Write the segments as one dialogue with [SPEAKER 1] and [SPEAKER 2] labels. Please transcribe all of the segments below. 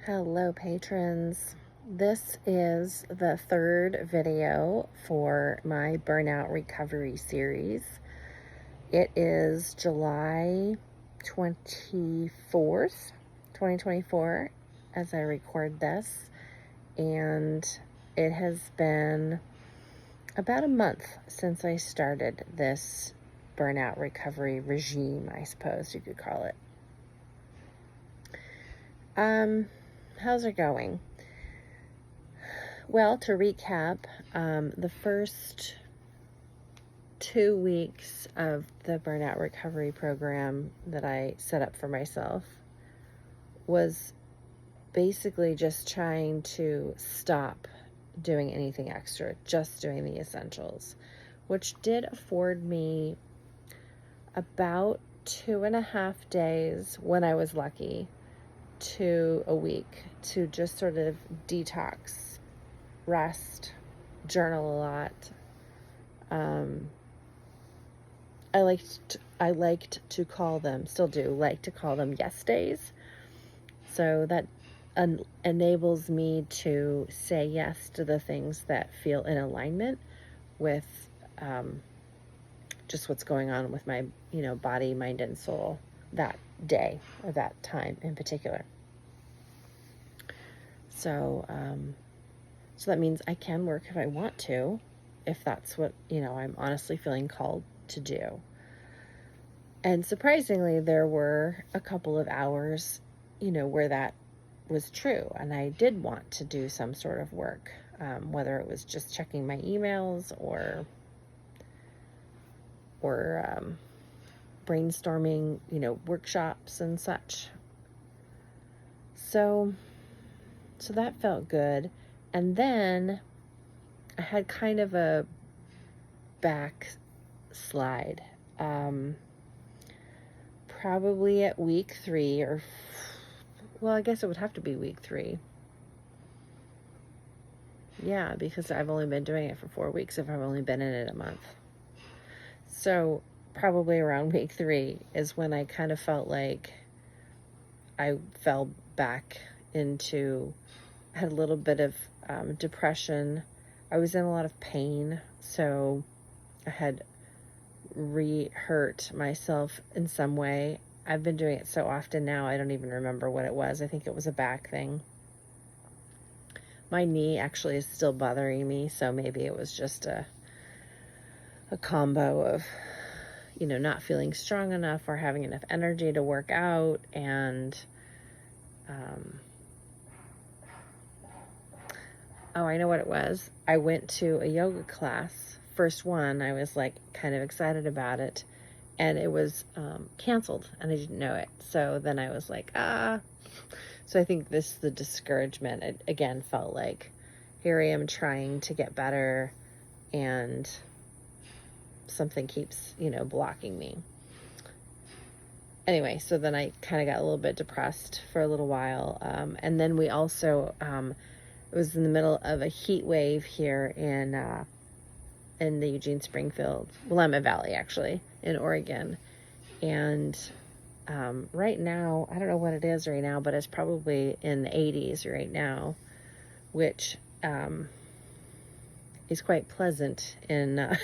[SPEAKER 1] Hello, patrons. This is the third video for my Burnout Recovery series. It is July 24th, 2024, as I record this, and it has been about a month since I started this burnout recovery regime, I suppose you could call it. How's it going? Well, to recap, the first 2 weeks of the burnout recovery program that I set up for myself was basically just trying to stop doing anything extra, just doing the essentials, which did afford me about 2.5 days, when I was lucky, to a week to just sort of detox, rest, journal a lot. I liked to call them, still do like to call them yes days. So that enables me to say yes to the things that feel in alignment with just what's going on with my, body, mind, and soul that day or that time in particular. So, so that means I can work if I want to, if that's what, I'm honestly feeling called to do. And surprisingly, there were a couple of hours, where that was true. And I did want to do some sort of work, whether it was just checking my emails or brainstorming, workshops and such. So that felt good. And then I had kind of a backslide. Probably at week 3 I guess it would have to be week 3. Yeah, because I've only been doing it for 4 weeks if I've only been in it a month. So probably around week 3 is when I kind of felt like I fell back into, had a little bit of depression. I was in a lot of pain, so I had re-hurt myself in some way. I've been doing it so often now, I don't even remember what it was. I think it was a back thing. My knee actually is still bothering me, so maybe it was just a combo of, not feeling strong enough or having enough energy to work out, and I know what it was. I went to a yoga class, first one. I was like kind of excited about it, and it was canceled, and I didn't know it. So then I was like, So I think the discouragement, it again felt like, here I am trying to get better, and something keeps, blocking me. Anyway, so then I kind of got a little bit depressed for a little while. And then we also, it was in the middle of a heat wave here in the Eugene Springfield, Willamette Valley, actually, in Oregon. And right now, I don't know what it is right now, but it's probably in the 80s right now, which is quite pleasant in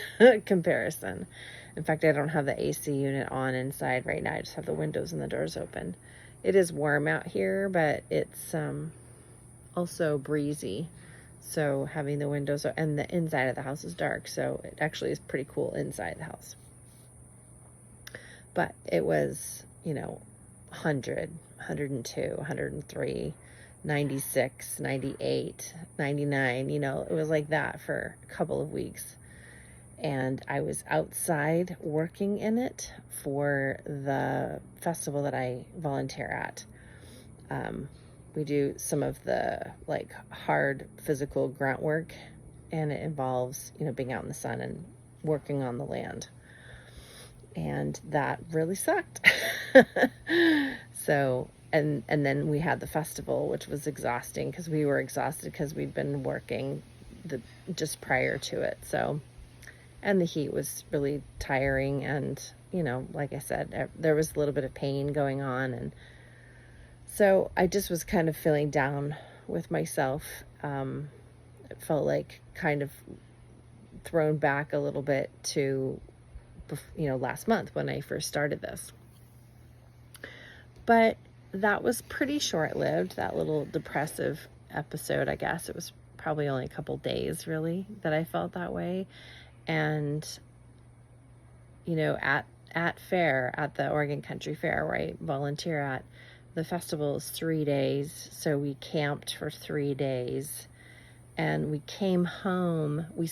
[SPEAKER 1] comparison. In fact, I don't have the AC unit on inside right now. I just have the windows and the doors open. It is warm out here, but it's also breezy. So having the windows, and the inside of the house is dark, so it actually is pretty cool inside the house. But it was, 100, 102, 103, 96, 98, 99, it was like that for a couple of weeks. And I was outside working in it for the festival that I volunteer at. We do some of the hard physical grunt work, and it involves, being out in the sun and working on the land. And that really sucked. So, and then we had the festival, which was exhausting because we were exhausted because we'd been working just prior to it. So, and the heat was really tiring, and like I said, there was a little bit of pain going on, and So I just was kind of feeling down with myself. It felt like kind of thrown back a little bit to, last month when I first started this. But that was pretty short-lived, that little depressive episode, I guess. It was probably only a couple days, really, that I felt that way. And, at the Oregon Country Fair, where I volunteer at, the festival is 3 days. So we camped for 3 days. And we came home, we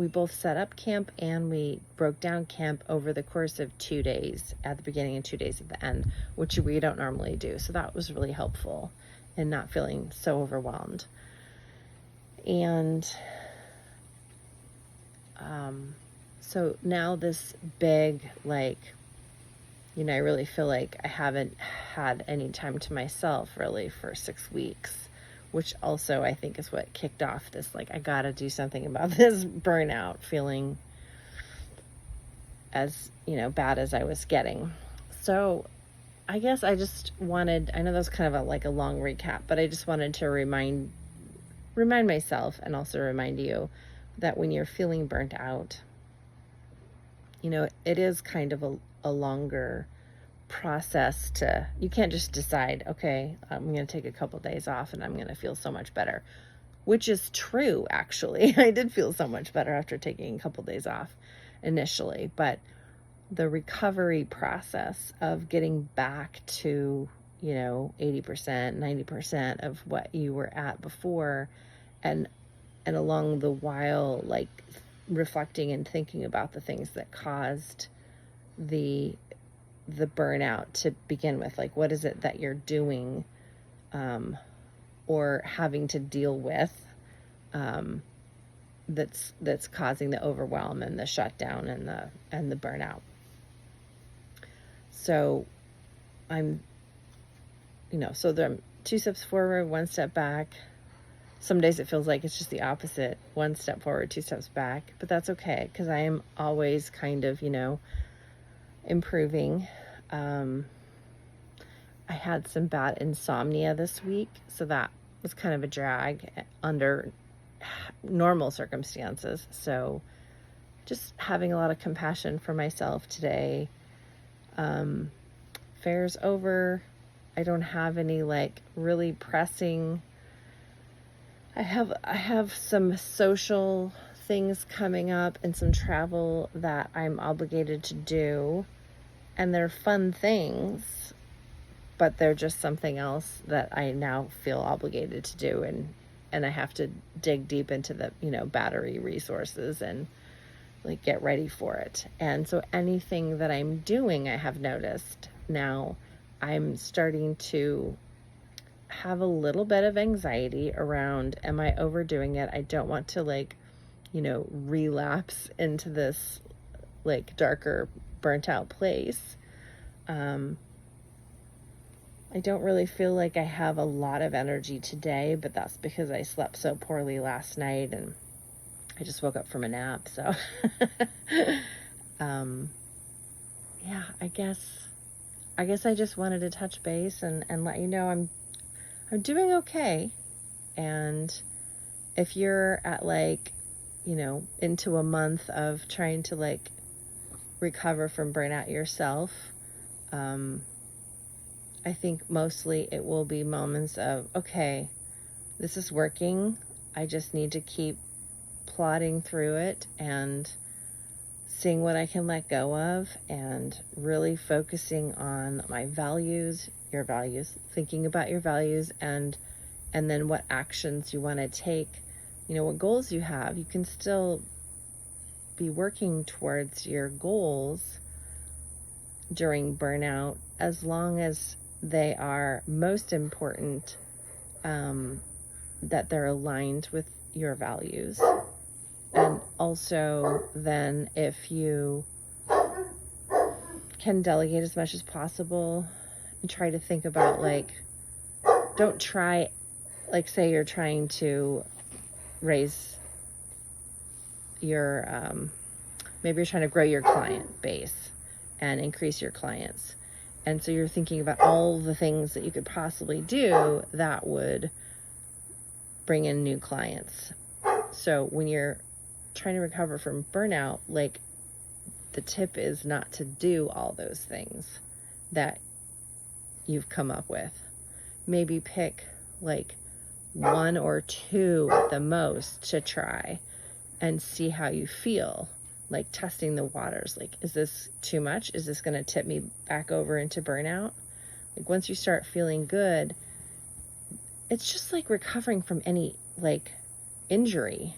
[SPEAKER 1] both set up camp and we broke down camp over the course of 2 days at the beginning and 2 days at the end, which we don't normally do. So that was really helpful in not feeling so overwhelmed. And so now this big, I really feel like I haven't had any time to myself really for 6 weeks. Which also I think is what kicked off this, I gotta do something about this burnout feeling as, bad as I was getting. So I guess I just wanted, I know that was kind of a long recap, but I just wanted to remind myself and also remind you that when you're feeling burnt out, it is kind of a longer process you can't just decide, okay, I'm going to take a couple days off and I'm going to feel so much better, which is true. Actually, I did feel so much better after taking a couple days off initially, but the recovery process of getting back to, 80%, 90% of what you were at before, and along the while, reflecting and thinking about the things that caused the burnout to begin with, what is it that you're doing or having to deal with that's causing the overwhelm and the shutdown and the burnout. So I'm so there 2 steps forward, 1 step back. Some days it feels like it's just the opposite, 1 step forward, 2 steps back, but that's okay because I am always kind of improving. I had some bad insomnia this week, so that was kind of a drag under normal circumstances. So just having a lot of compassion for myself today. Fair's over. I don't have any really pressing. I have some social things coming up and some travel that I'm obligated to do. And they're fun things, but they're just something else that I now feel obligated to do. And I have to dig deep into the, battery resources and get ready for it. And so anything that I'm doing, I have noticed now I'm starting to have a little bit of anxiety around, am I overdoing it? I don't want to relapse into this darker, burnt out place. I don't really feel like I have a lot of energy today, but that's because I slept so poorly last night and I just woke up from a nap. So, yeah, I guess I just wanted to touch base and let you know I'm doing okay. And if you're at into a month of trying to recover from burnout yourself, I think mostly it will be moments of, okay, this is working. I just need to keep plodding through it and seeing what I can let go of and really focusing on my values, your values, thinking about your values and then what actions you want to take, what goals you have. You can still be working towards your goals during burnout as long as they are most important, that they're aligned with your values. And also then if you can delegate as much as possible and try to think about don't try, say you're trying to raise your, maybe you're trying to grow your client base and increase your clients. And so you're thinking about all the things that you could possibly do that would bring in new clients. So when you're trying to recover from burnout, like, the tip is not to do all those things that you've come up with. Maybe pick like one or two at the most to try and see how you feel. Like testing the waters. Like, is this too much? Is this going to tip me back over into burnout? Like, once you start feeling good, it's just like recovering from any like injury.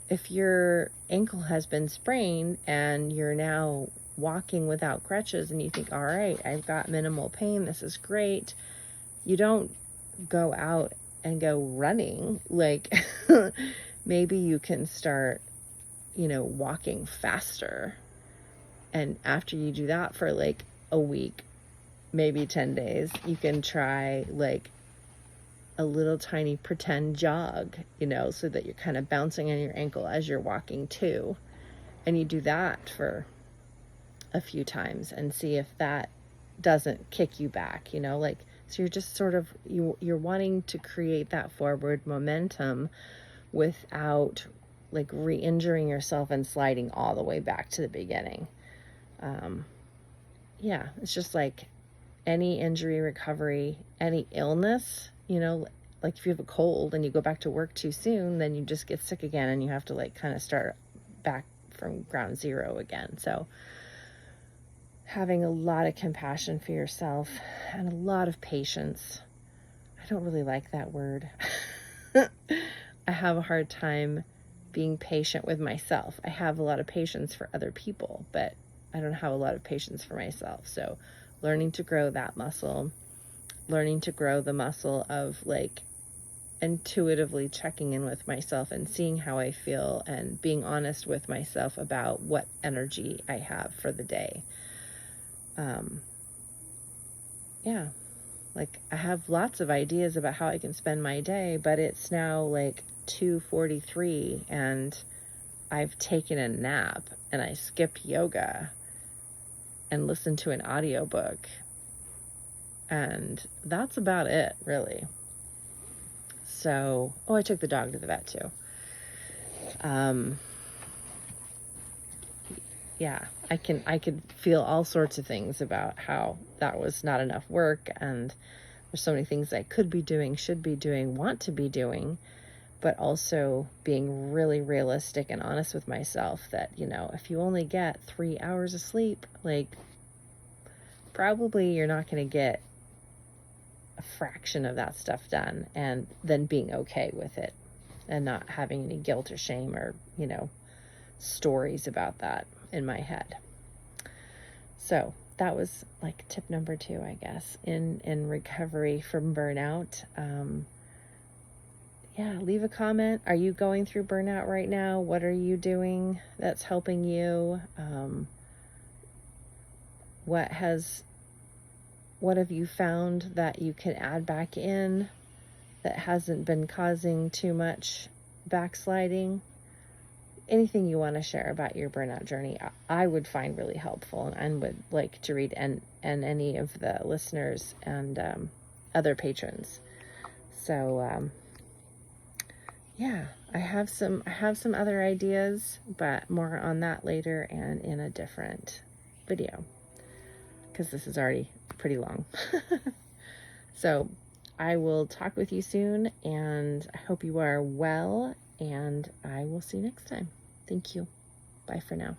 [SPEAKER 1] If your ankle has been sprained and you're now walking without crutches and you think, all right, I've got minimal pain, this is great. You don't go out and go running. Like, maybe you can start, walking faster. And after you do that for like a week, maybe 10 days, you can try like a little tiny pretend jog, so that you're kind of bouncing on your ankle as you're walking too. And you do that for a few times and see if that doesn't kick you back, so you're just sort of, you're wanting to create that forward momentum without like re-injuring yourself and sliding all the way back to the beginning. It's just like any injury recovery, any illness, like if you have a cold and you go back to work too soon, then you just get sick again and you have to like kind of start back from ground zero again. So having a lot of compassion for yourself and a lot of patience. I don't really like that word. I have a hard time being patient with myself. I have a lot of patience for other people, but I don't have a lot of patience for myself. So learning to grow that muscle, learning to grow the muscle of like intuitively checking in with myself and seeing how I feel and being honest with myself about what energy I have for the day. Like I have lots of ideas about how I can spend my day, but it's now like 2:43 and I've taken a nap and I skipped yoga and listened to an audiobook. And that's about it, really. So, I took the dog to the vet too. I could feel all sorts of things about how that was not enough work, and there's so many things I could be doing, should be doing, want to be doing, but also being really realistic and honest with myself that, if you only get 3 hours of sleep, like probably you're not going to get a fraction of that stuff done, and then being okay with it and not having any guilt or shame or, stories about that in my head. So that was like tip number 2, I guess, in recovery from burnout. Leave a comment. Are you going through burnout right now? What are you doing that's helping you? What have you found that you can add back in that hasn't been causing too much backsliding? Anything you want to share about your burnout journey, I would find really helpful and would like to read, and any of the listeners and other patrons. So I have some other ideas, but more on that later and in a different video, because this is already pretty long. So I will talk with you soon, and I hope you are well, and I will see you next time. Thank you. Bye for now.